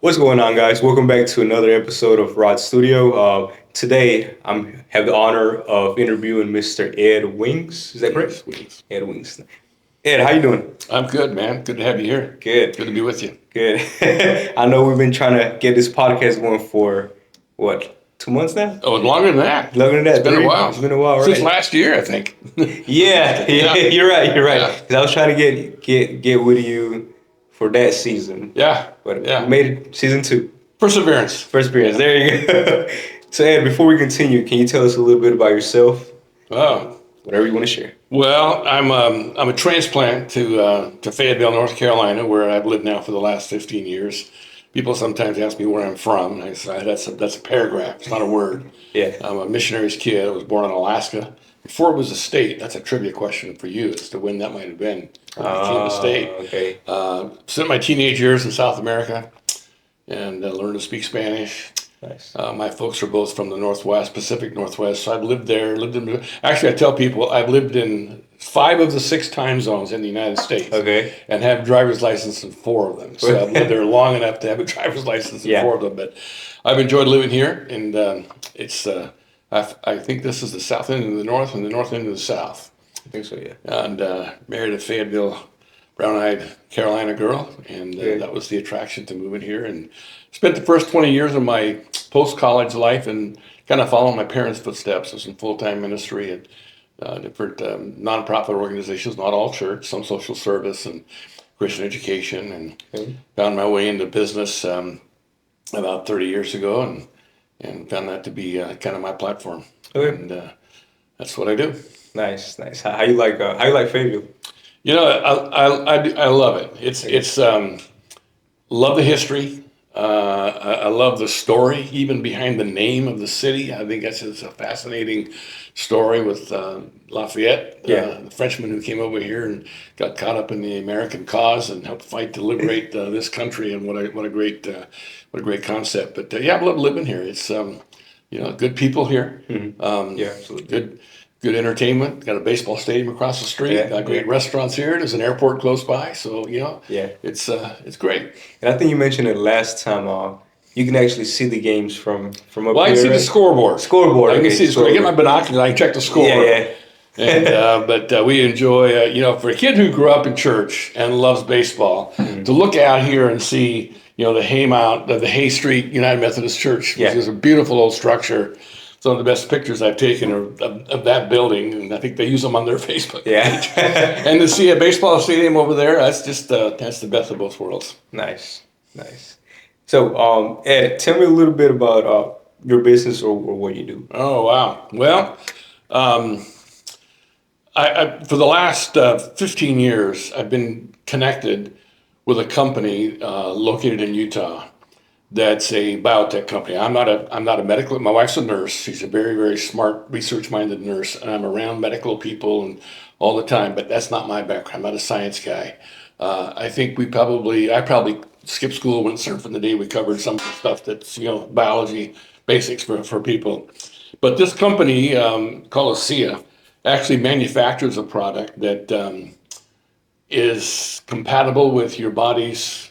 What's going on, guys? Welcome back to another episode of Rod Studio. Today, I have the honor of interviewing Mr. Ed Wings. Is that correct? Yes, please. Ed Wings. Ed, how you doing? I'm good, man. Good to have you here. Good, Good to be with you. good. I know we've been trying to get this podcast going for what, 2 months now? Oh, longer than that. Longer than that, It's been a three? while. It's been a while, Since right? last year, I think. Yeah, Yeah. you're right. You're right. Yeah. 'Cause I was trying to get with you for that season, Yeah. but we Yeah. made it season two. Perseverance. First appearance. There you go. So, Ed, before we continue, can you tell us a little bit about yourself? Oh. Whatever you want to share. Well, I'm a transplant to Fayetteville, North Carolina, where I've lived now for the last 15 years. People sometimes ask me where I'm from. And I say that's a paragraph. It's not a word. Yeah. I'm a missionary's kid. I was born in Alaska. Before it was a state, that's a trivia question for you as to when that might have been. When it became a state. Okay. Spent my teenage years in South America and learned to speak Spanish. Nice. My folks are both from the Northwest, Pacific Northwest. So I've lived there. Actually, I tell people I've lived in 5 of the 6 time zones in the United States. Okay. And have driver's license in 4 of them. So I've lived there long enough to have a driver's license in Yeah. 4 of them. But I've enjoyed living here, and it's. I think this is the south end of the north and the north end of the south. I think so, yeah. And married a Fayetteville, brown-eyed Carolina girl, and that was the attraction to moving here. And spent the first 20 years of my post-college life and kind of following my parents' footsteps. I was in full-time ministry at different nonprofit organizations, not all church, some social service and Christian education, and Okay. found my way into business about 30 years ago, and found that to be kind of my platform. Okay. And that's what I do. Nice, nice. How you like Fayetteville? You know, I love it. It's love the history. I love the story, even behind the name of the city. I think that's just a fascinating story with Lafayette, Yeah. the Frenchman who came over here and got caught up in the American cause and helped fight to liberate this country. And what a great concept. But yeah, I love living here. It's good people here. Yeah, absolutely. Good entertainment. Got a baseball stadium across the street. Yeah, Got great yeah. restaurants here. There's an airport close by, so Yeah. it's great. And I think you mentioned it last time. You can actually see the games from up Well, I here. can see the right? scoreboard. Scoreboard. I can Okay, see the scoreboard. I get my scoreboard. binoculars. I can check the score. Yeah, yeah. And but we enjoy. For a kid who grew up in church and loves baseball, Mm-hmm. to look out here and see the the Hay Street United Methodist Church, which Yeah. is a beautiful old structure. Some of the best pictures I've taken are of that building, and I think they use them on their Facebook page. Yeah. And to see a baseball stadium over there, that's just that's the best of both worlds. Nice, nice. So, Ed, tell me a little bit about your business or what you do. Oh wow! Well, I for the last 15 years, I've been connected with a company located in Utah. That's a biotech company. I'm not a medical. My wife's a nurse. She's a very, very smart, research-minded nurse, and I'm around medical people and all the time. But that's not my background. I'm not a science guy. I think I probably skipped school, went surfing the day we covered some of the stuff that's biology basics for people. But this company called ASEA actually manufactures a product that is compatible with your body's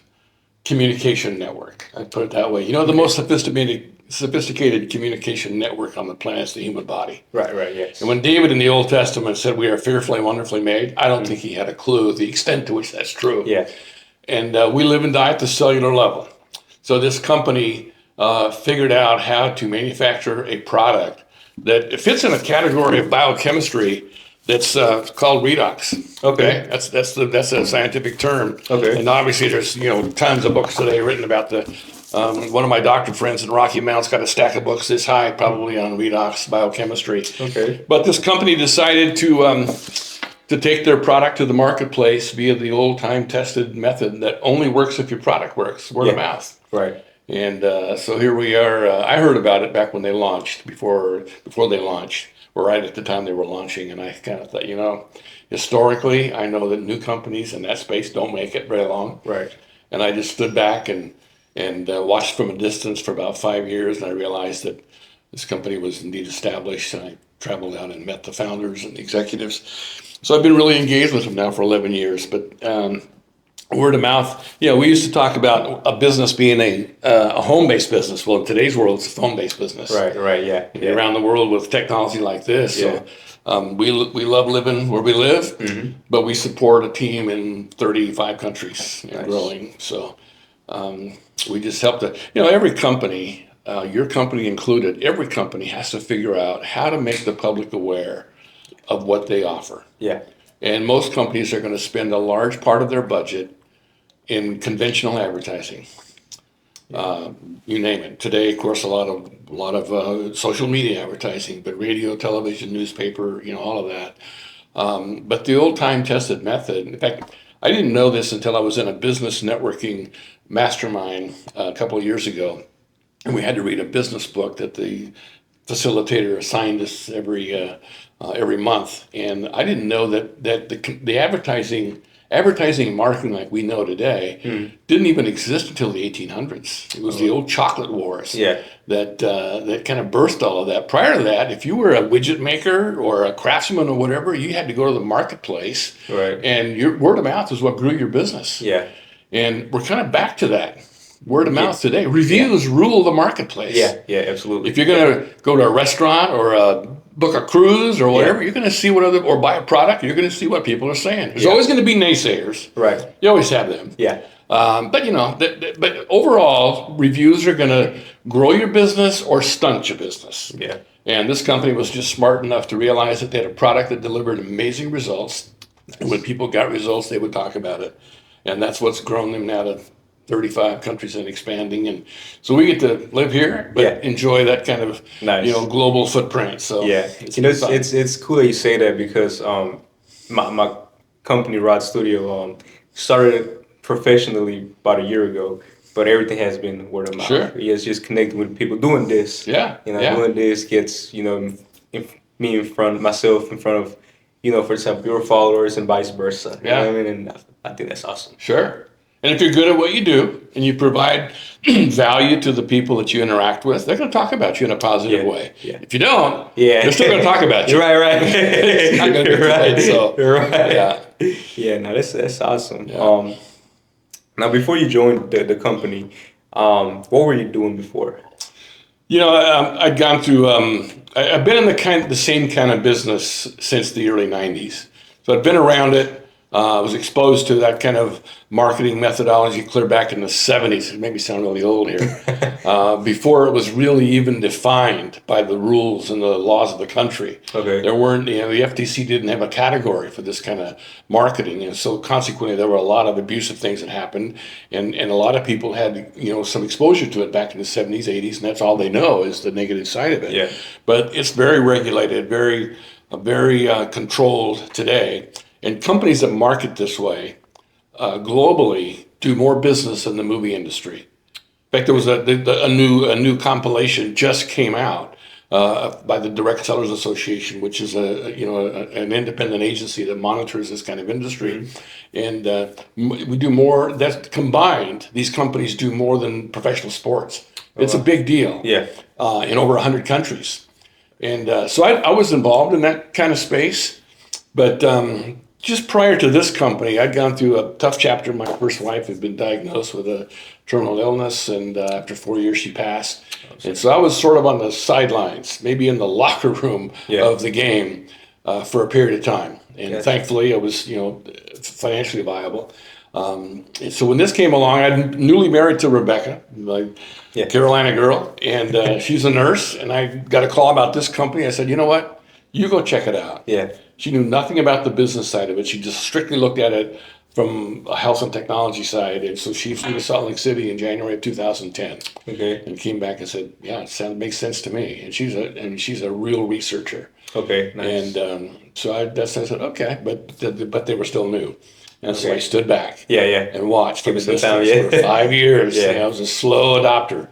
communication network. I put it that way. The most sophisticated communication network on the planet is the human body. Right, yes. And when David in the Old Testament said we are fearfully and wonderfully made, I don't think he had a clue of the extent to which that's true. Yeah. And we live and die at the cellular level. So this company figured out how to manufacture a product that fits in a category of biochemistry that's called redox. Okay. That's a scientific term. Okay. And obviously there's tons of books today written about the. One of my doctor friends in Rocky Mount's got a stack of books this high, probably on redox biochemistry. Okay. But this company decided to take their product to the marketplace via the old time tested method that only works if your product works, word of mouth. Right. And so here we are. I heard about it back when they launched, before they launched, or right at the time they were launching. And I kind of thought, historically, I know that new companies in that space don't make it very long. Right. And I just stood back and watched from a distance for about 5 years, and I realized that this company was indeed established. And I traveled out and met the founders and the executives. So I've been really engaged with them now for 11 years. But Word of mouth. You know, we used to talk about a business being a home-based business. Well, in today's world, it's a phone-based business. Right, yeah, And around the world with technology like this. yeah. So we love living where we live, but we support a team in 35 countries and Nice. growing. So we just help to, you know, every company, your company included, every company has to figure out how to make the public aware of what they offer. Yeah, And most companies are going to spend a large part of their budget in conventional advertising. You name it. Today, of course, a lot of social media advertising, but radio, television, newspaper, you know, all of that. But the old time tested method. In fact, I didn't know this until I was in a business networking mastermind a couple of years ago, and we had to read a business book that the facilitator assigned us every month, and I didn't know that the advertising and marketing like we know today didn't even exist until the 1800s. It was the old chocolate wars yeah, that kind of burst all of that. Prior to that, if you were a widget maker or a craftsman or whatever, you had to go to the marketplace, right. and your word of mouth is what grew your business. Yeah, And we're kind of back to that. Word of Yeah. mouth today. Reviews rule the marketplace. yeah, absolutely. If you're going to go to a restaurant or book a cruise or whatever, you're going to see or buy a product, you're going to see what people are saying. There's always going to be naysayers. Right. You always have them. Yeah, But you know, but overall, reviews are going to grow your business or stunt your business. yeah, And this company was just smart enough to realize that they had a product that delivered amazing results. And when people got results, they would talk about it. And that's what's grown them now to 35 countries and expanding. And so we get to live here, but Yeah. enjoy that kind of, Nice. you know, global footprint. So yeah. it's You know, fun. it's cool that you say that because my company Rod Studio started professionally about a year ago, but everything has been word of mouth. Sure. Yeah, it's just connecting with people doing this. Yeah, You know, yeah. doing this gets me in front, myself in front of, for example, your followers and vice versa. You know what I mean? And I think that's awesome. Sure. And if you're good at what you do and you provide value to the people that you interact with, they're going to talk about you in a positive Yeah, way. yeah. If you don't, Yeah. they're still going to talk about you. You're right. It's not gonna be You're right. good, so, You're right. yeah. Yeah. No, that's awesome. Yeah. Now before you joined the company, what were you doing before? You know, I'd gone through. I've been in the same kind of business since the early '90s. So I've been around it. I was exposed to that kind of marketing methodology clear back in the '70s. It made me sound really old here. Before it was really even defined by the rules and the laws of the country. Okay. There weren't. The FTC didn't have a category for this kind of marketing, and so consequently, there were a lot of abusive things that happened, and a lot of people had some exposure to it back in the '70s, '80s, and that's all they know is the negative side of it. Yeah. But it's very regulated, very controlled today. And companies that market this way globally do more business than the movie industry. In fact, there was a new compilation just came out by the Direct Sellers Association, which is an independent agency that monitors this kind of industry. And we do more. That's combined. These companies do more than professional sports. It's a big deal. Yeah. In over 100 countries. And so I was involved in that kind of space, but just prior to this company, I'd gone through a tough chapter. My first wife had been diagnosed with a terminal illness, and after 4 years, she passed. And so I was sort of on the sidelines, maybe in the locker room of the game for a period of time. And thankfully, I was, financially viable. And so when this came along, I'm newly married to Rebecca, my Carolina girl, and she's a nurse. And I got a call about this company. I said, you know what? You go check it out. Yeah. She knew nothing about the business side of it. She just strictly looked at it from a health and technology side. And so she flew to Salt Lake City in January of 2010. Okay. And came back and said, yeah, makes sense to me. And she's a real researcher. Okay. Nice. And so I said, okay, but they were still new. And so I stood back Yeah. and watched from a Give it some distance time, for 5 years. Yeah. I was a slow adopter.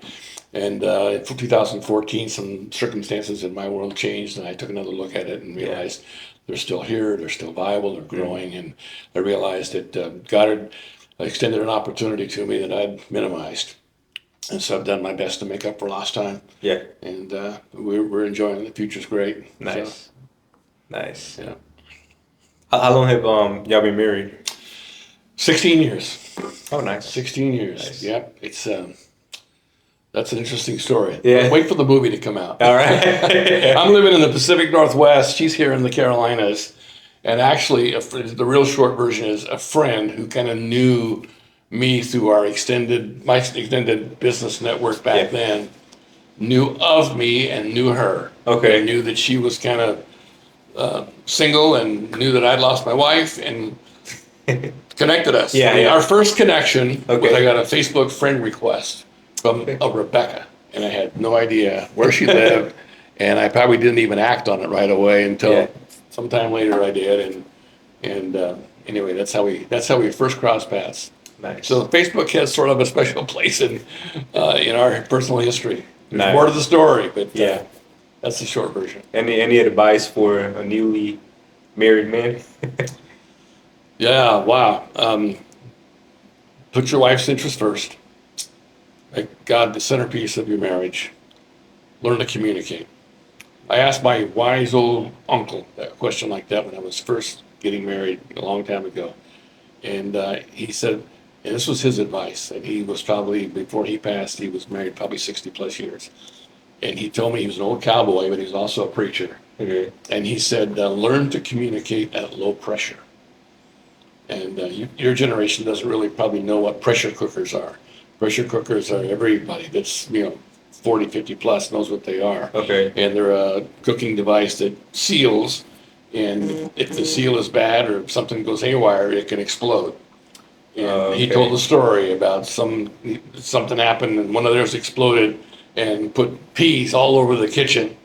And in 2014, some circumstances in my world changed, and I took another look at it and realized they're still here, they're still viable, they're growing, and I realized that God had extended an opportunity to me that I'd minimized. And so I've done my best to make up for lost time. Yeah. And we're enjoying it. The future's great. Nice. So, Nice. yeah. How long have y'all been married? 16 years. Oh, nice. 16 years. Nice. Yep. It's that's an interesting story. Yeah. Wait for the movie to come out. All right. I'm living in the Pacific Northwest. She's here in the Carolinas. And actually, the real short version is a friend who kind of knew me through my extended business network back then, knew of me and knew her. Okay. And knew that she was kind of single and knew that I'd lost my wife and connected us. Yeah. Our first connection was Okay. I got a Facebook friend request from a Rebecca, and I had no idea where she lived, and I probably didn't even act on it right away until sometime later I did, and anyway, that's how we first crossed paths. Nice. So Facebook has sort of a special place in our personal history. There's Nice. more to the story, but Yeah. that's the short version. Any advice for a newly married man? Yeah, wow. Put your wife's interest first. Make God the centerpiece of your marriage. Learn to communicate. I asked my wise old uncle a question like that when I was first getting married a long time ago. And he said, and this was his advice, and he was probably, before he passed, he was married probably 60 plus years. And he told me he was an old cowboy, but he was also a preacher. Okay. And he said, learn to communicate at low pressure. And your generation doesn't really probably know what pressure cookers are. Pressure cookers are everybody that's 40, 50 plus knows what they are. Okay. And they're a cooking device that seals, and if the seal is bad or if something goes haywire, it can explode. And he told the story about something happened and one of theirs exploded and put peas all over the kitchen.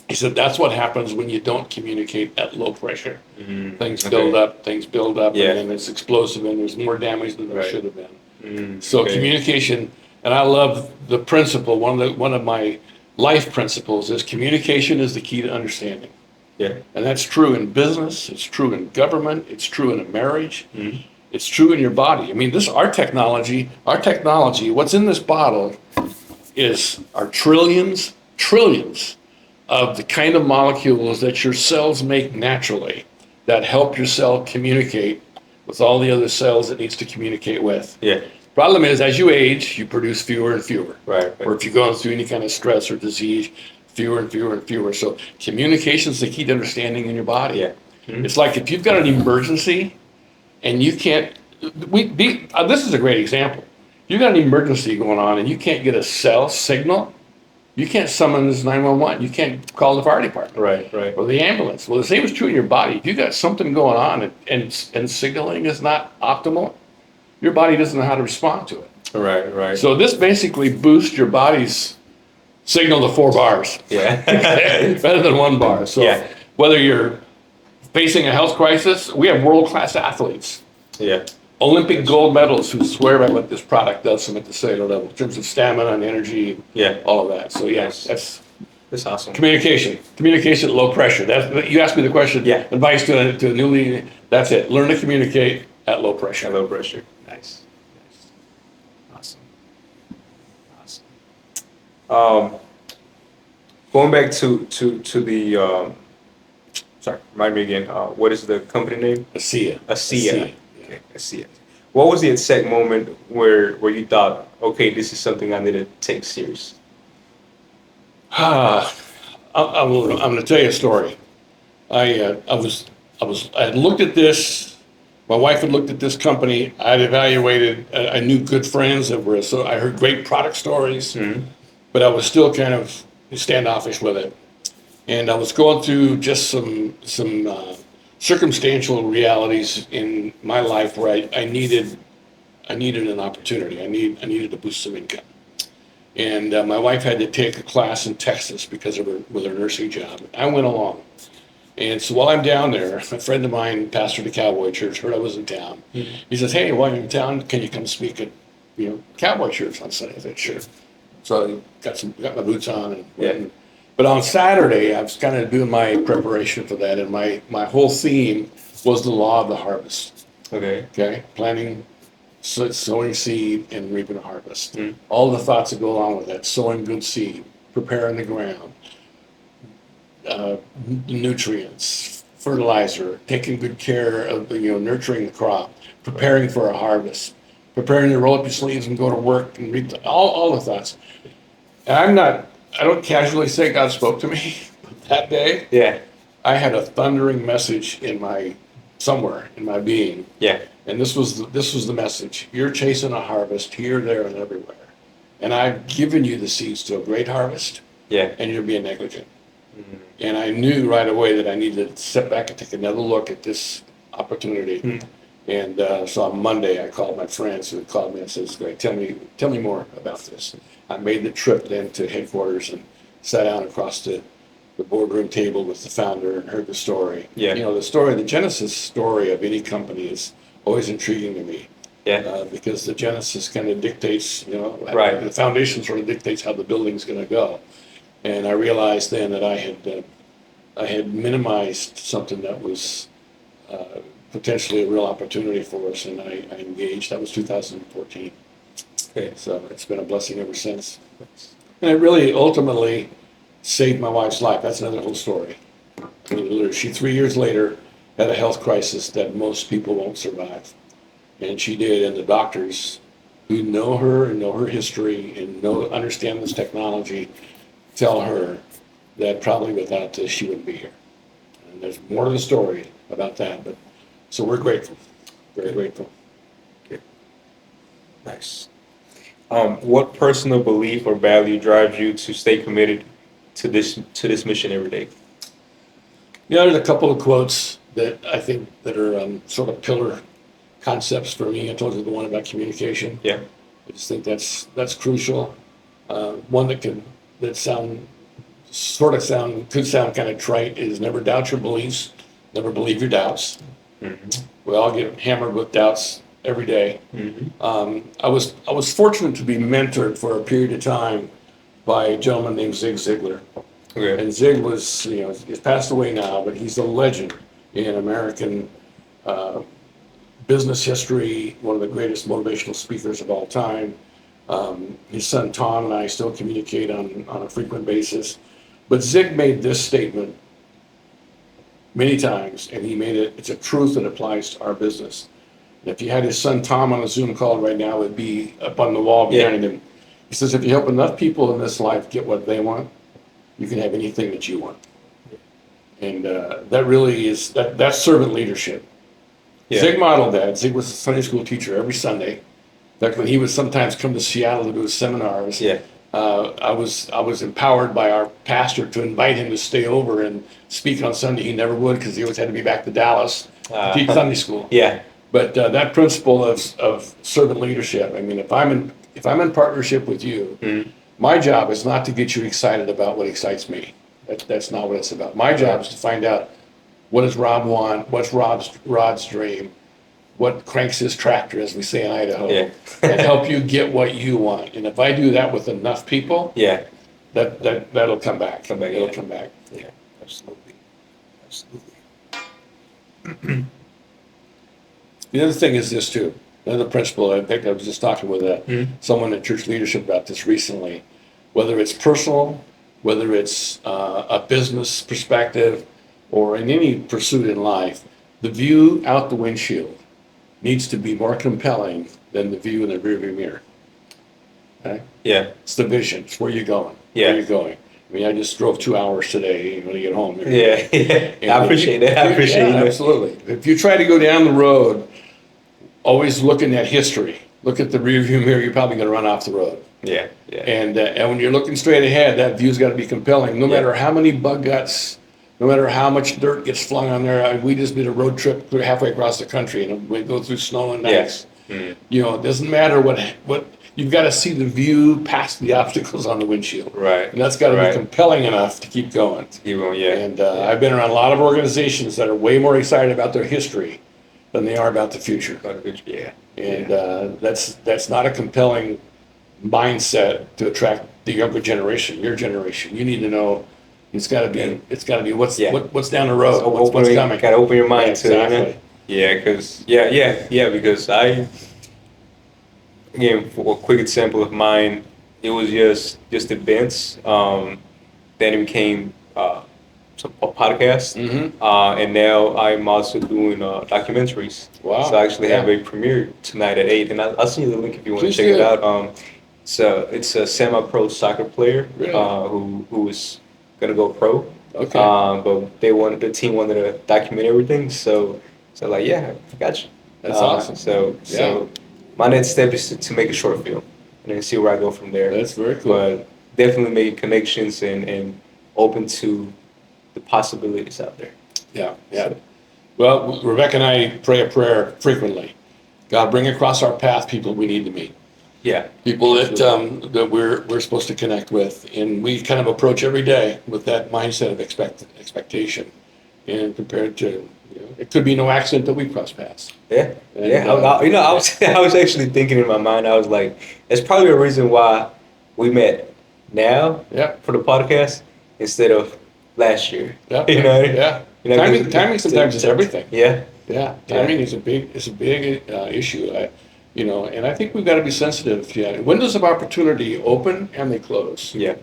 He said that's what happens when you don't communicate at low pressure. Mm-hmm. Things build up, Yeah. and then it's explosive, and there's more damage than there should have been. Mm-hmm. So communication, and I love the principle. One of my life principles is communication is the key to understanding, Yeah. and that's true in business. It's true in government. It's true in a marriage. Mm-hmm. It's true in your body. I mean, our technology. What's in this bottle is our trillions of the kind of molecules that your cells make naturally that help your cell communicate with all the other cells it needs to communicate with. Yeah. Problem is, as you age, you produce fewer and fewer. Right. Or if you're going through any kind of stress or disease, fewer and fewer and fewer. So communication is the key to understanding in your body. Yeah. Mm-hmm. It's like if you've got an emergency and you can't, this is a great example. You've got an emergency going on and you can't get a cell signal, you can't summon 911. You can't call the fire department. Right. Or the ambulance. Well, the same is true in your body. If you got something going on and signaling is not optimal, your body doesn't know how to respond to it. Right. So this basically boosts your body's signal to 4 bars. Yeah. Better than 1 bar. So whether you're facing a health crisis, we have world-class athletes. Yeah. Olympic gold medals who swear by what this product does to them at the cellular level in terms of stamina and energy, all of that. So yes, that's awesome. Communication at low pressure. You asked me the question. Yeah. Advice to a newly. That's it. Learn to communicate at low pressure. At low pressure. Nice. Awesome. Going back to the sorry, remind me again. What is the company name? ASEA. ASEA. Okay, ASEA. What was the exact moment where you thought, okay, this is something I need to take serious? I'm going to tell you a story. I had looked at this. My wife had looked at this company. I'd evaluated. I knew good friends that were. So I heard great product stories, but I was still kind of standoffish with it. And I was going through just some circumstantial realities in my life where I needed an opportunity. I needed to boost some income. And my wife had to take a class in Texas because of her nursing job. I went along. And so while I'm down there, a friend of mine pastored a cowboy church, heard I was in town. He says, hey, while you're in town, can you come speak at cowboy church on Sunday? I said, sure. So I got my boots on. But on Saturday, I was kind of doing my preparation for that, and my whole theme was the law of the harvest. Okay? Planting, sowing seed, and reaping a harvest. All the thoughts that go along with that, sowing good seed, preparing the ground, nutrients, fertilizer, taking good care of nurturing the crop, preparing for a harvest, preparing to roll up your sleeves and go to work and read all the thoughts. And I don't casually say God spoke to me. That day, Yeah. I had a thundering message somewhere in my being. Yeah. And this was the message. You're chasing a harvest here, there, and everywhere. And I've given you the seeds to a great harvest, Yeah. and you're being negligent. And I knew right away that I needed to step back and take another look at this opportunity. And so on Monday, I called my friends who had called me and said, "Great, tell me more about this." I made the trip then to headquarters and sat down across the boardroom table with the founder and heard the story. Yeah. The Genesis story of any company is always intriguing to me. Yeah. Because the Genesis kind of dictates, Right. the foundation sort of dictates how the building's going to go. And I realized then that I had minimized something that was potentially a real opportunity for us, and I engaged. That was 2014. Okay. So it's been a blessing ever since. And it really ultimately saved my wife's life. That's another whole story. I mean, literally, she 3 years later had a health crisis that most people won't survive. And she did, and the doctors who know her and know her history and understand this technology tell her that probably without this she wouldn't be here. And there's more to the story about that, but so we're grateful, very grateful. Okay. Nice. What personal belief or value drives you to stay committed to this mission every day? There's a couple of quotes that I think that are sort of pillar concepts for me. I told you the one about communication. Yeah. I just think that's crucial. One that could sound kind of trite is never doubt your beliefs, never believe your doubts. Mm-hmm. We all get hammered with doubts every day. Mm-hmm. I was fortunate to be mentored for a period of time by a gentleman named Zig Ziglar. Okay. And Zig was, he's passed away now, but he's a legend in American business history, one of the greatest motivational speakers of all time. His son Tom and I still communicate on a frequent basis. But Zig made this statement many times, and it's a truth that applies to our business. And if you had his son Tom on a Zoom call right now, it'd be up on the wall behind him. He says, if you help enough people in this life get what they want, you can have anything that you want. And that really is, that's servant leadership. Yeah. Zig modeled that. Zig was a Sunday school teacher every Sunday. In fact, when he would sometimes come to Seattle to do his seminars, Yeah. I was empowered by our pastor to invite him to stay over and speak on Sunday. He never would because he always had to be back to Dallas to teach Sunday school. Yeah. But that principle of servant leadership. I mean, if I'm in partnership with you, my job is not to get you excited about what excites me. That's not what it's about. My job is to find out what does Rob want, what's Rod's dream, what cranks his tractor, as we say in Idaho, Yeah. and help you get what you want. And if I do that with enough people, Yeah. that'll come back. It'll yeah. come back. Yeah. Absolutely. Absolutely. The other thing is this too. Another principle. I think I was just talking with someone in church leadership about this recently. Whether it's personal, whether it's a business perspective, or in any pursuit in life, the view out the windshield needs to be more compelling than the view in the rearview mirror. Okay? Yeah. It's the vision. It's where you're going. Yeah. Where you're going. I mean, I just drove 2 hours today when I get home. Yeah. Yeah. I appreciate that. I appreciate that. Absolutely. If you try to go down the road, always looking at history, look at the rearview mirror, you're probably going to run off the road. Yeah. Yeah. And when you're looking straight ahead, that view's got to be compelling. No matter how many bug guts, no matter how much dirt gets flung on there. We just did a road trip halfway across the country, and we go through snow and ice. Yeah. It doesn't matter what you've got to see the view past the obstacles on the windshield. Right. And that's got to be compelling enough to keep going. Yeah. And I've been around a lot of organizations that are way more excited about their history than they are about the future. Yeah. And that's not a compelling mindset to attract the younger generation, your generation. You need to know it's got to be what's down the road, what's coming. Got to open your mind to exactly. Yeah, because because again, for a quick example of mine, it was just events. Then it became some podcasts, and now I'm also doing documentaries. Wow. So I actually have Yeah. a premiere tonight at 8, and I'll send you the link if you want to Please check it do. out. It's a semi-pro soccer player Really? who was gonna go pro, Okay. but the team wanted to document everything, so like yeah, I got you. That's awesome. So my next step is to make a short film and then see where I go from there. That's very cool. But definitely making connections and open to the possibilities out there. Yeah, yeah. Well, Rebecca and I pray a prayer frequently. God, bring across our path people we need to meet, Yeah. people that we're supposed to connect with, and we kind of approach every day with that mindset of expectation. And compared to, it could be no accident that we cross paths. Yeah. And, Yeah. I was I was actually thinking in my mind, I was like, that's probably a reason why we met now Yeah, for the podcast instead of last year. yeah, You know? yeah. You know, Timing sometimes is everything. Yeah. Yeah, Yeah. timing is a big issue. And I think we've got to be sensitive. Yeah, windows of opportunity open and they close, Yeah.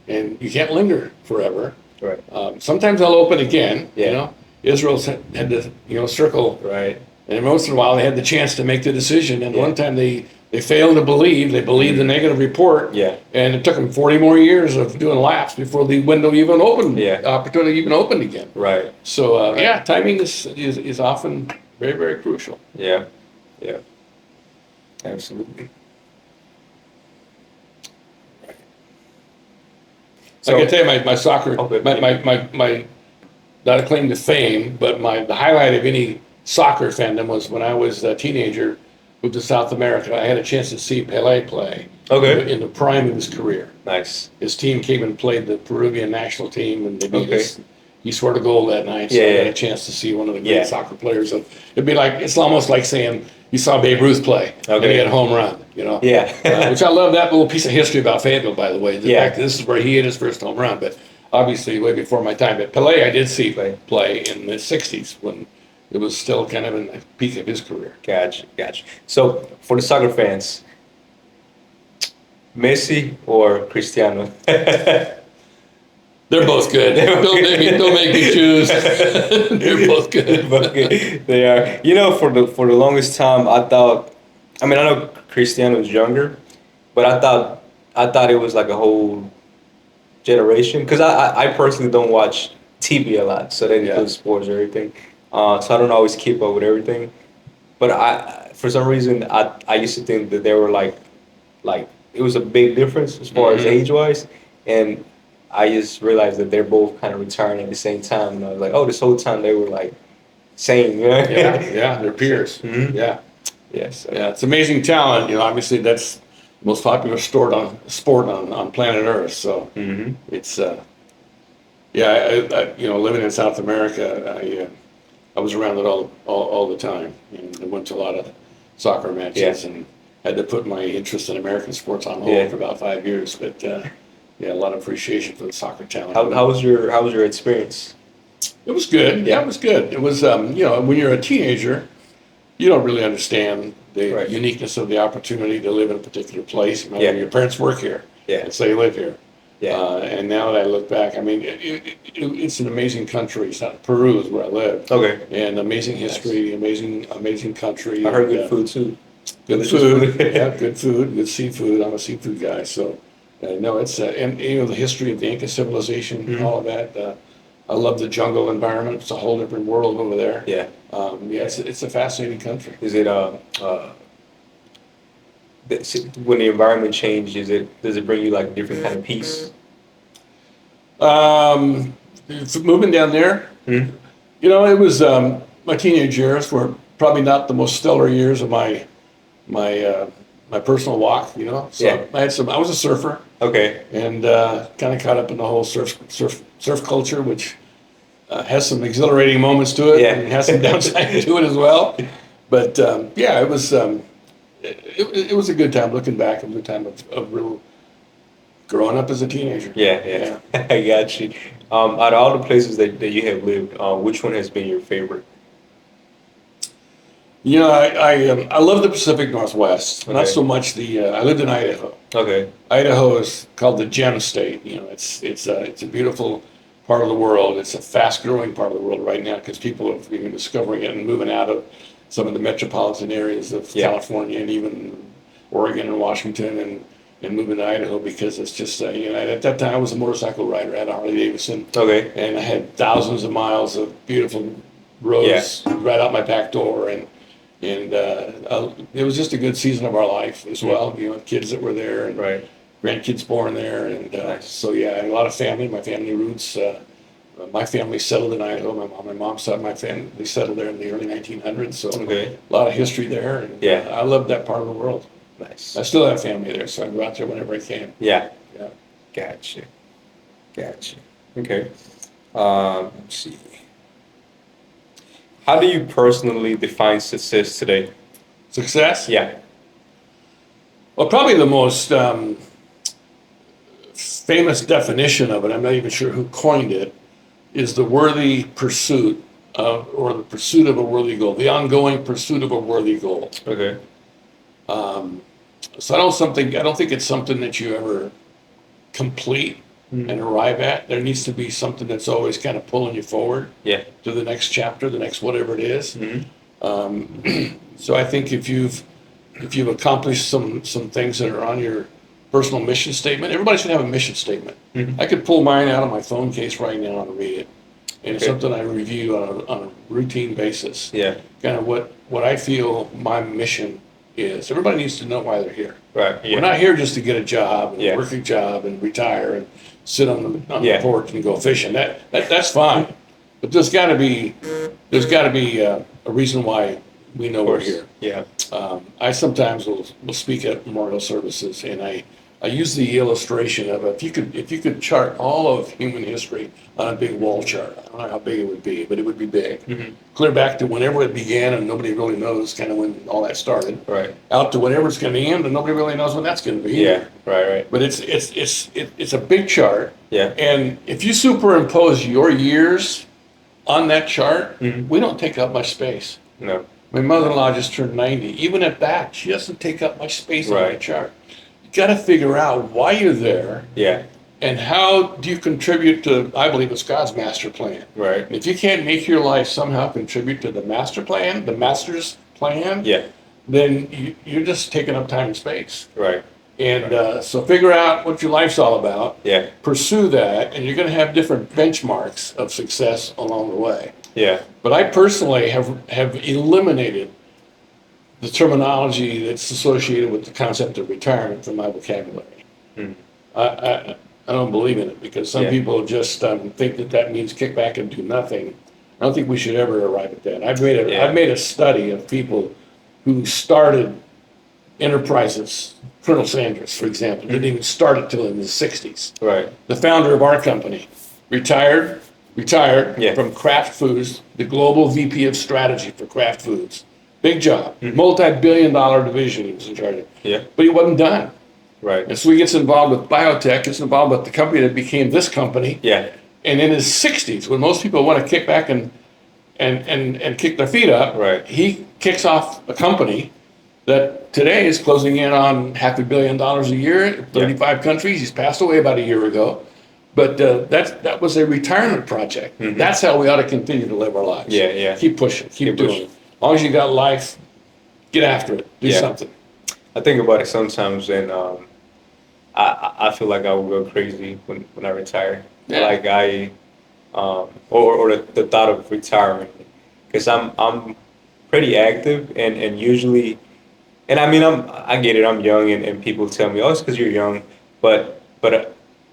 and you can't linger forever. Right. Sometimes they'll open again. Yeah. Israel's had to circle, Right. and once in a while they had the chance to make the decision. And Yeah. one time they failed to believe. They believed the negative report. Yeah. And it took them 40 more years of doing laps before the window even opened. Yeah. Opportunity even opened again. Right. So yeah, timing is often very, very crucial. Yeah. Yeah. Absolutely. So I can tell you my soccer, Okay. my not a claim to fame, but the highlight of any soccer fandom was when I was a teenager, moved to South America. I had a chance to see Pelé play. Okay. In the prime of his career. Nice. His team came and played the Peruvian national team, and they beat Okay. us. He scored a goal that night, so I Yeah. had a chance to see one of the great Yeah. soccer players. It'd be like, it's almost like saying you saw Babe Ruth play, and Okay. he had a home run, Yeah. which I love that little piece of history about Fayetteville, by the way. The Yeah. fact that this is where he hit his first home run, but obviously way before my time. But Pelé, I did see play in the 60s when it was still kind of in the peak of his career. Gotcha. So for the soccer fans, Messi or Cristiano? They're both good. Don't make me choose. They're both good. Okay, they are. For the longest time, I thought. I mean, I know Cristiano is younger, but I thought it was like a whole generation because I personally don't watch TV a lot, so they include sports or everything. So I don't always keep up with everything. But for some reason, I used to think that they were like it was a big difference as far as age wise, and I just realized that they're both kind of retiring at the same time, and I was like, oh, this whole time they were like same, Yeah, they're peers. Mhm. Yeah, Yes. yeah, it's amazing talent. Obviously that's the most popular sport on planet Earth. So Mm-hmm. it's living in South America, I was around it all the time, and I went to a lot of soccer matches and had to put my interest in American sports on hold for about 5 years. But a lot of appreciation for the soccer talent. How was your experience? It was good. Yeah, it was good. It was when you're a teenager, you don't really understand the uniqueness of the opportunity to live in a particular place. Your parents work here, and so you live here. And now that I look back, I mean, it's an amazing country. Peru is where I live. Okay. And amazing history, amazing country. I heard good food too. Good food. Yeah, good food, good seafood. I'm a seafood guy, so no, it's and the history of the Inca civilization, and all of that. I love the jungle environment. It's a whole different world over there. Yeah. It's a fascinating country. Is it when the environment changes, does it bring you like a different kind of peace? Moving down there, it was my teenage years were probably not the most stellar years of my personal walk. So I was a surfer. Okay. And kind of caught up in the whole surf culture, which has some exhilarating moments to it, and has some downside to it as well. But it was a good time. Looking back, it was a time of real growing up as a teenager. Yeah. I got you. Out of all the places that you have lived, which one has been your favorite? I love the Pacific Northwest. Okay. Not so much I lived in Idaho. Okay. Idaho is called the Gem State. It's a beautiful part of the world. It's a fast-growing part of the world right now because people are even discovering it and moving out of some of the metropolitan areas of California and even Oregon and Washington and moving to Idaho because it's just, at that time I was a motorcycle rider. I had a Harley Davidson. Okay. And I had thousands of miles of beautiful roads right out my back door. And it was just a good season of our life as well. Kids that were there and grandkids born there. And so, a lot of family, my family roots. My family settled in Idaho. My mom's side, my family settled there in the early 1900s. So a lot of history there. And I loved that part of the world. Nice. I still have family there, so I go out there whenever I can. Yeah. Yeah. Gotcha. Okay. Let's see. How do you personally define success today? Success? Yeah. Well, probably the most famous definition of it, I'm not even sure who coined it, is the worthy pursuit or the pursuit of a worthy goal, the ongoing pursuit of a worthy goal. Okay. So I don't think it's something that you ever complete and arrive at. There needs to be something that's always kind of pulling you forward to the next chapter, the next whatever it is. So I think if you've accomplished some things that are on your personal mission statement, everybody should have a mission statement. I could pull mine out of my phone case right now and read it. And it's something I review on a routine basis. Yeah. Kind of what I feel my mission is. Everybody needs to know why they're here. Right. Yeah. We're not here just to get a job and work a job and retire and sit on the porch and go fishing. That's fine. But there's got to be a reason why we know we're here. Yeah. I sometimes will speak at memorial services, and I use the illustration of if you could chart all of human history on a big wall chart. I don't know how big it would be, but it would be big. Clear back to whenever it began, and nobody really knows kind of when all that started. Right. Out to whenever it's going to end, and nobody really knows when that's going to be. Yeah. Right. But it's a big chart. Yeah. And if you superimpose your years on that chart, we don't take up much space. No. My mother-in-law just turned 90. Even at that, she doesn't take up much space on that chart. You got to figure out why you're there. Yeah. And how do you contribute to, I believe it's God's master plan. Right. And if you can't make your life somehow contribute to the master plan, the master's plan, then you're just taking up time and space. Right. And so figure out what your life's all about. Yeah. Pursue that, and you're going to have different benchmarks of success along the way. Yeah. But I personally have eliminated the terminology that's associated with the concept of retirement from my vocabulary. I don't believe in it because some people just think that means kick back and do nothing. I don't think we should ever arrive at that. I've made a study of people who started enterprises. Colonel Sanders, for example, didn't even start it till in the 60s. Right. The founder of our company retired from Kraft Foods, the global VP of strategy for Kraft Foods. Big job, multi-billion-dollar division he was in charge of. Yeah. But he wasn't done. Right. And so he gets involved with biotech, gets involved with the company that became this company. Yeah. And in his 60s, when most people want to kick back and kick their feet up, he kicks off a company that today is closing in on $500 million a year, 35 countries. He's passed away about a year ago. But that was a retirement project. That's how we ought to continue to live our lives. Yeah. Keep pushing, keep doing it. As long as you got life, get after it. Do something. I think about it sometimes, and I feel like I will go crazy when I retire. Yeah. Like or the thought of retirement, because I'm pretty active and usually, and I mean I get it. I'm young and people tell me, oh, it's because you're young, but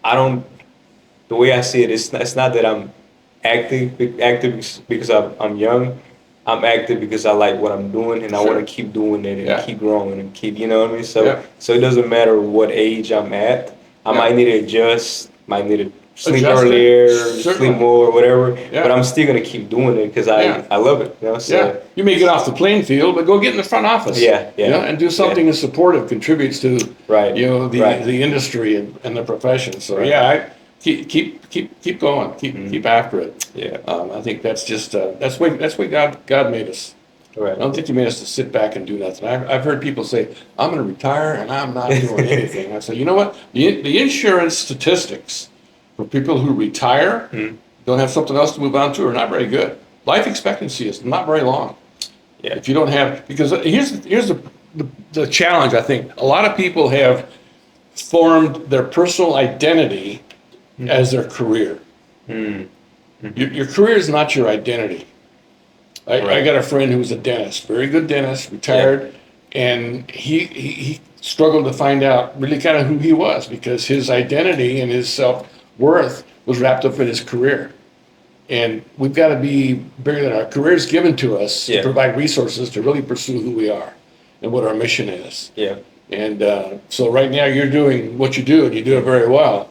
I don't. The way I see it, it's not that I'm active because I'm young. I'm active because I like what I'm doing and I want to keep doing it and keep growing and keep, you know what I mean? So it doesn't matter what age I'm at. I might need to adjust, might need to sleep earlier, sleep more, whatever. Yeah. But I'm still going to keep doing it because I love it. You know? So, you may get off the playing field, but go get in the front office. Yeah. You know, and do something that's supportive, contributes to the industry and the profession. So keep going, keep after it. Yeah, I think that's just that's why God made us. Right. I don't think He made us to sit back and do nothing. I've heard people say, "I'm going to retire and I'm not doing anything." I say, you know what? The insurance statistics for people who retire don't have something else to move on to, are not very good. Life expectancy is not very long. Yeah. If you don't have, because here's the challenge, I think. A lot of people have formed their personal identity as their career. Your career is not your identity. I got a friend who was a dentist, very good dentist, retired, and he struggled to find out really kind of who he was, because his identity and his self-worth was wrapped up in his career. And we've got to be bigger than our career is given to us to provide resources to really pursue who we are and what our mission is. Yeah. And so right now you're doing what you do, and you do it very well,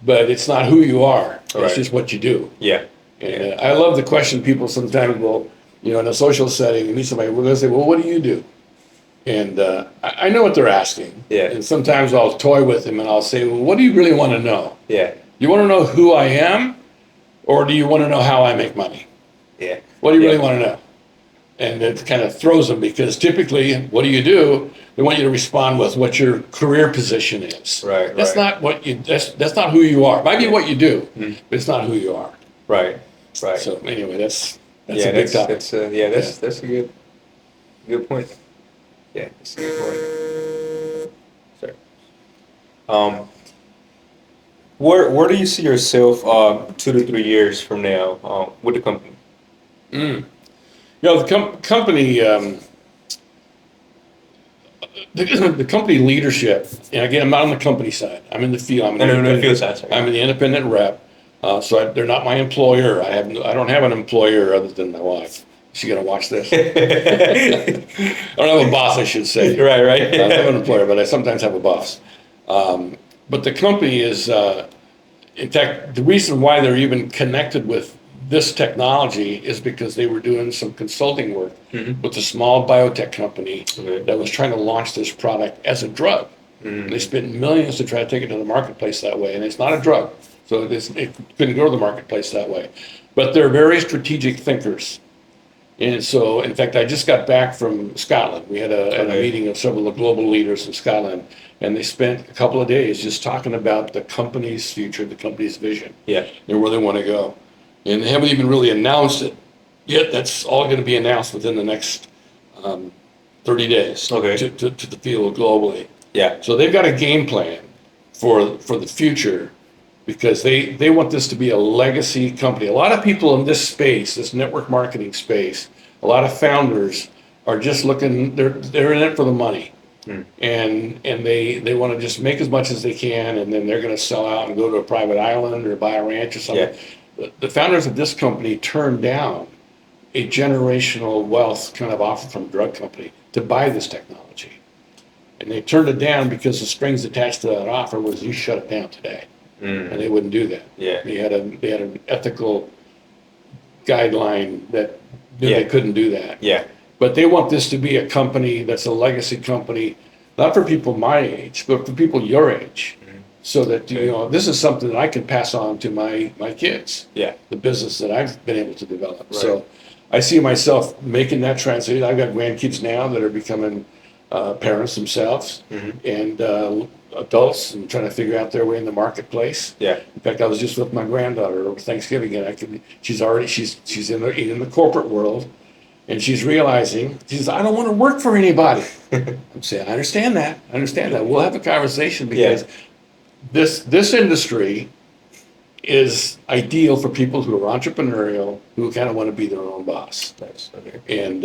but it's not who you are. It's just what you do. Yeah. And I love the question people sometimes will, in a social setting, you meet somebody, we're going to say, well, what do you do? And I know what they're asking. Yeah. And sometimes I'll toy with them and I'll say, well, what do you really want to know? Yeah. You want to know who I am, or do you want to know how I make money? Yeah. What do you really want to know? And it kind of throws them, because typically, what do? They want you to respond with what your career position is. Right. That's not what you. That's not who you are. It might be what you do, but it's not who you are. Right. Right. So anyway, that's a big topic. That's a good point. Yeah, that's a good point. Sorry. Where do you see yourself 2 to 3 years from now with the company? The company, the company leadership, and again, I'm not on the company side. I'm in the field. I'm in the field side. Sorry. I'm an independent rep, so they're not my employer. I don't have an employer other than my wife. Is she gonna watch this? I don't have a boss, I should say. Right. I don't have an employer, but I sometimes have a boss. But the company is, in fact, the reason why they're even connected with this technology is because they were doing some consulting work with a small biotech company that was trying to launch this product as a drug. They spent millions to try to take it to the marketplace that way, and it's not a drug, so it couldn't go to the marketplace that way. But they're very strategic thinkers. And so, in fact, I just got back from Scotland. We had a meeting of several of the global leaders in Scotland, and they spent a couple of days just talking about the company's future, the company's vision, and where they want to go. And they haven't even really announced it yet. That's all going to be announced within the next 30 days to the field globally. Yeah. So they've got a game plan for the future, because they want this to be a legacy company. A lot of people in this space, this network marketing space, a lot of founders are just looking, they're in it for the money. And they want to just make as much as they can, and then they're going to sell out and go to a private island or buy a ranch or something. The founders of this company turned down a generational wealth kind of offer from a drug company to buy this technology. And they turned it down because the strings attached to that offer was, you shut it down today. And they wouldn't do that. Yeah. They had an ethical guideline that knew they couldn't do that. Yeah. But they want this to be a company that's a legacy company, not for people my age, but for people your age. So that, this is something that I can pass on to my kids. Yeah. The business that I've been able to develop. Right. So I see myself making that transition. I've got grandkids now that are becoming parents themselves, and adults, and trying to figure out their way in the marketplace. Yeah. In fact, I was just with my granddaughter over Thanksgiving, and she's in the corporate world, and she's realizing, she says, I don't want to work for anybody. I'm saying, I understand that. We'll have a conversation, because this industry is ideal for people who are entrepreneurial, who kind of want to be their own boss. Nice. Okay. And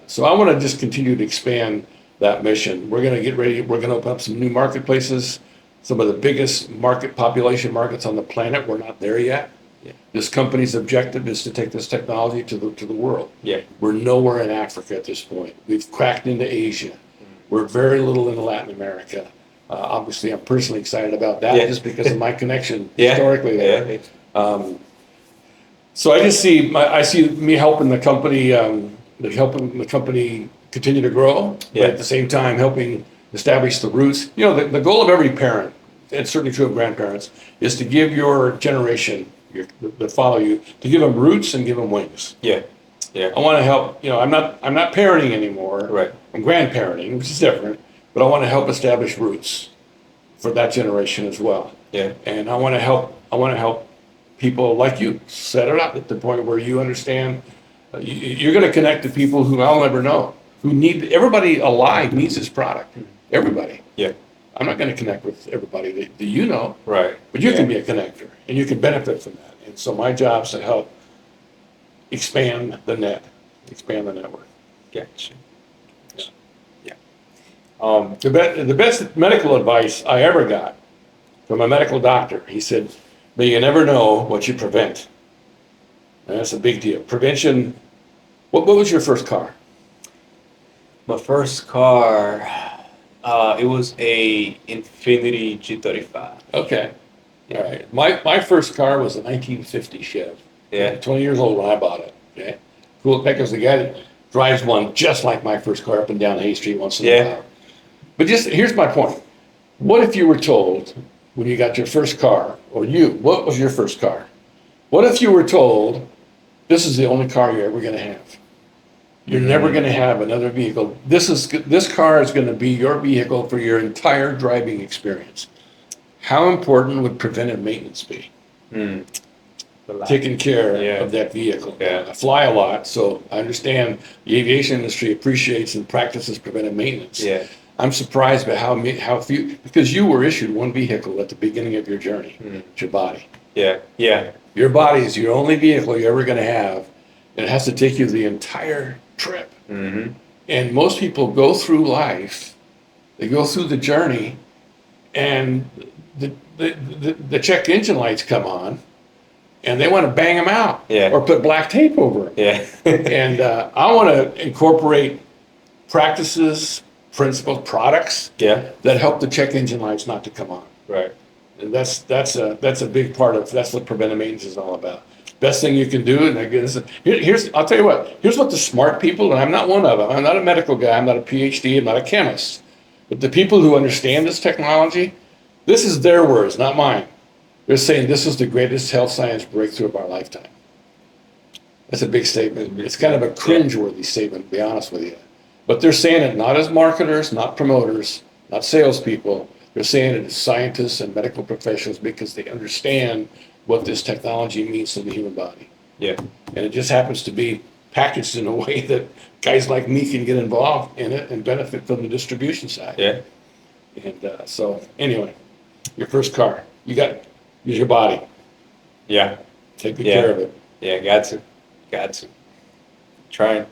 so I want to just continue to expand that mission. We're going to get ready. We're going to open up some new marketplaces, some of the biggest population markets on the planet. We're not there yet. Yeah. This company's objective is to take this technology to the world. Yeah. We're nowhere in Africa at this point. We've cracked into Asia. We're very little in Latin America. Obviously, I'm personally excited about that just because of my connection historically there. So I see me helping the company, continue to grow, but at the same time helping establish the roots. The goal of every parent, and certainly true of grandparents, is to give your generation that follow you, to give them roots and give them wings. Yeah. I want to help. I'm not parenting anymore. Right. I'm grandparenting, which is different. But I want to help establish roots for that generation as well. Yeah. And I want to help people like you set it up at the point where you understand you're going to connect to people who I'll never know, who need, everybody alive needs this product. Everybody. Yeah. I'm not going to connect with everybody that you know, Right. but you Yeah. can be a connector and you can benefit from that. And so my job is to help expand the network. Gotcha. Yeah. Yeah. The best medical advice I ever got from a medical doctor, he said, "May you never know what you prevent." And that's a big deal. Prevention. What was your first car? My first car, it was a Infiniti G35. Okay. All right. My first car was a 1950 Chev. Yeah. 20 years old when I bought it. Okay. Cool. Because the guy that drives one just like my first car up and down Hay Street once in a while. But just here's my point. What if you were told when you got your first car, or what was your first car? What if you were told this is the only car you're ever going to have? You're never going to have another vehicle. This car is going to be your vehicle for your entire driving experience. How important would preventive maintenance be? Taking care of that vehicle. Yeah. I fly a lot, so I understand the aviation industry appreciates and practices preventive maintenance. Yeah. I'm surprised by how few, because you were issued one vehicle at the beginning of your journey. It's your body. Yeah. Yeah. Your body is your only vehicle you're ever going to have, and it has to take you the entire trip. Mm-hmm. And most people go through life, they go through the journey, and the check engine lights come on, and they want to bang them out, Yeah. or put black tape over them. Yeah. And I want to incorporate practices, principles, products Yeah. that help the check engine lights not to come on. Right. And that's a big part of, that's what preventive maintenance is all about. Best thing you can do, and again, I'll tell you what, here's what the smart people, and I'm not one of them, I'm not a medical guy, I'm not a PhD, I'm not a chemist, but the people who understand this technology, this is their words, not mine. They're saying this is the greatest health science breakthrough of our lifetime. That's a big statement. It's kind of a cringeworthy statement, to be honest with you. But they're saying it not as marketers, not promoters, not salespeople. They're saying it as scientists and medical professionals because they understand what this technology means to the human body. Yeah. And it just happens to be packaged in a way that guys like me can get involved in it and benefit from the distribution side. Yeah. And so anyway, your first car, use your body. Yeah. Take good care of it. Yeah. Got to. Trying.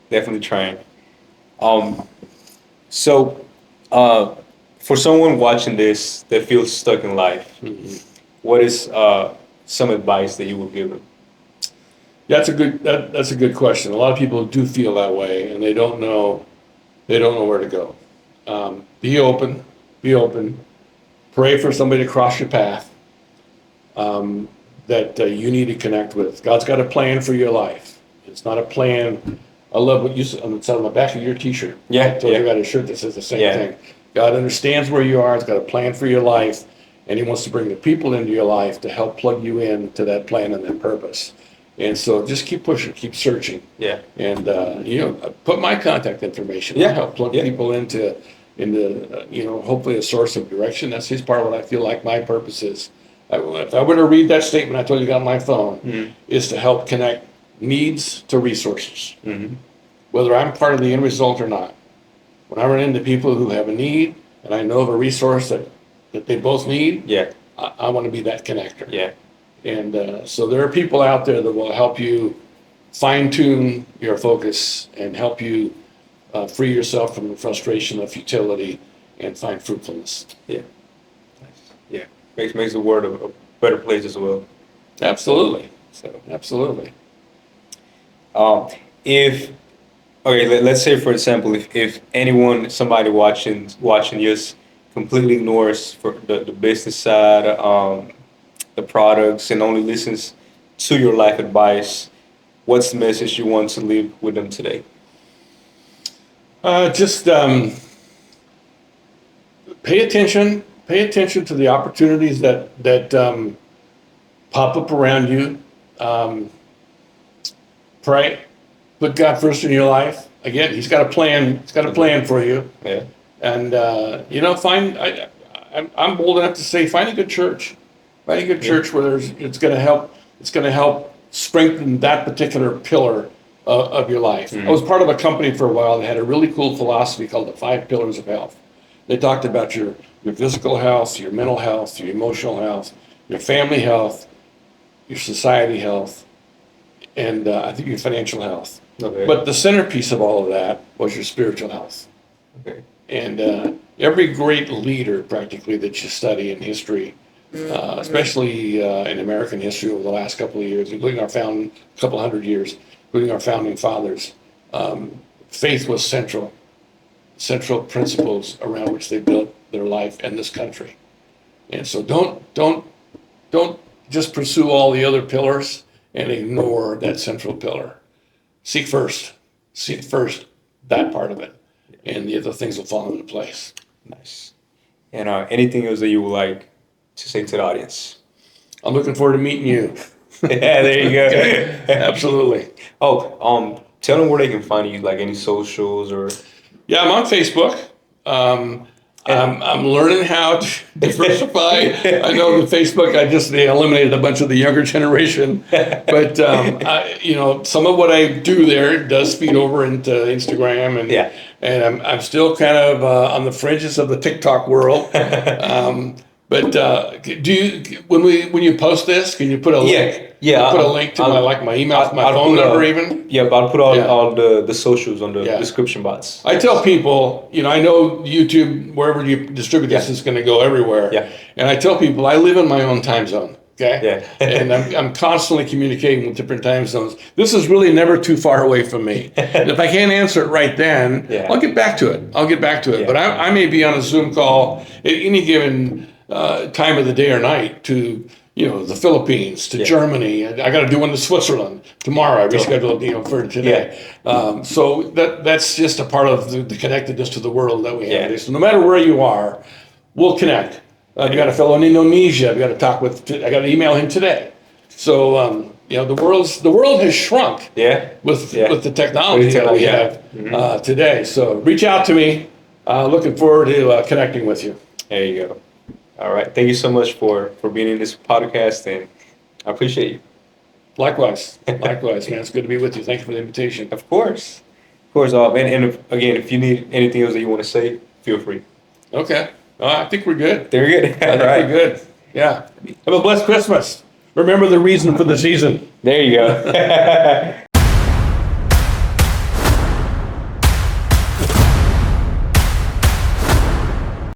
Definitely trying. So, for someone watching this that feels stuck in life, what is some advice that you would give them? That's a good question. A lot of people do feel that way, and they don't know where to go. Be open. Pray for somebody to cross your path that you need to connect with. God's got a plan for your life. It's not a plan. I love what you said on the back of your T-shirt. Yeah, I told you I got a shirt that says the same thing. God understands where you are. He's got a plan for your life, and He wants to bring the people into your life to help plug you in to that plan and that purpose. And so just keep pushing, keep searching. Yeah. And, put my contact information. Yeah. I'll help plug people into hopefully a source of direction. That's his part of what I feel like my purpose is. If I were to read that statement I told you got on my phone, is to help connect needs to resources. Whether I'm part of the end result or not. When I run into people who have a need, and I know of a resource that they both need, I want to be that connector. Yeah. And so there are people out there that will help you fine-tune your focus and help you free yourself from the frustration of futility and find fruitfulness. Yeah. Yeah. Makes the world a better place as well. Absolutely. So absolutely. Let's say for example, if somebody watching just completely ignores for the business side, the products, and only listens to your life advice, what's the message you want to leave with them today? Just pay attention to the opportunities that pop up around you. Pray, put God first in your life. Again, He's got a plan. He's got a plan for you. Yeah. And I'm bold enough to say, find a good church. Find a good church where it's going to help strengthen that particular pillar of your life. I was part of a company for a while that had a really cool philosophy called the 5 pillars of health. They talked about your physical health, your mental health, your emotional health, your family health, your society health, and I think your financial health. Okay. But the centerpiece of all of that was your spiritual health. Okay. And every great leader, practically, that you study in history, especially in American history over the last couple of years, including our couple hundred years, including our founding fathers, faith was central principles around which they built their life and this country. And so don't just pursue all the other pillars and ignore that central pillar. Seek first that part of it, and the other things will fall into place. Nice. And anything else that you would like to say to the audience? I'm looking forward to meeting you. Yeah, there you go. Okay. Absolutely. Oh, tell them where they can find you, like any socials or. Yeah, I'm on Facebook. I'm learning how to diversify. I know the Facebook, they eliminated a bunch of the younger generation, but some of what I do there does feed over into Instagram, and I'm still kind of on the fringes of the TikTok world. But when you post this, can you put a link? Yeah, put a link to my email, my phone number, even. Yeah, but I'll put all the socials on the description box. I tell people, I know YouTube, wherever you distribute this, is going to go everywhere. Yeah. And I tell people I live in my own time zone. Okay. Yeah. And I'm constantly communicating with different time zones. This is really never too far away from me. And if I can't answer it right then, I'll get back to it. Yeah. But I may be on a Zoom call at any given time of the day or night to the Philippines, to Germany. I got to do one to Switzerland tomorrow. I rescheduled for today. So that's just a part of the connectedness to the world that we have today. So no matter where you are, we'll connect. I've got a fellow in Indonesia. I got to email him today. So the world has shrunk. With the technology that we have today. So reach out to me. Looking forward to connecting with you. There you go. All right. Thank you so much for being in this podcast, and I appreciate you. Likewise, man. It's good to be with you. Thank you for the invitation. Of course. And again, if you need anything else that you want to say, feel free. Okay. I think we're good. They're good. I think we're good. Yeah. Have a blessed Christmas. Remember the reason for the season. There you go.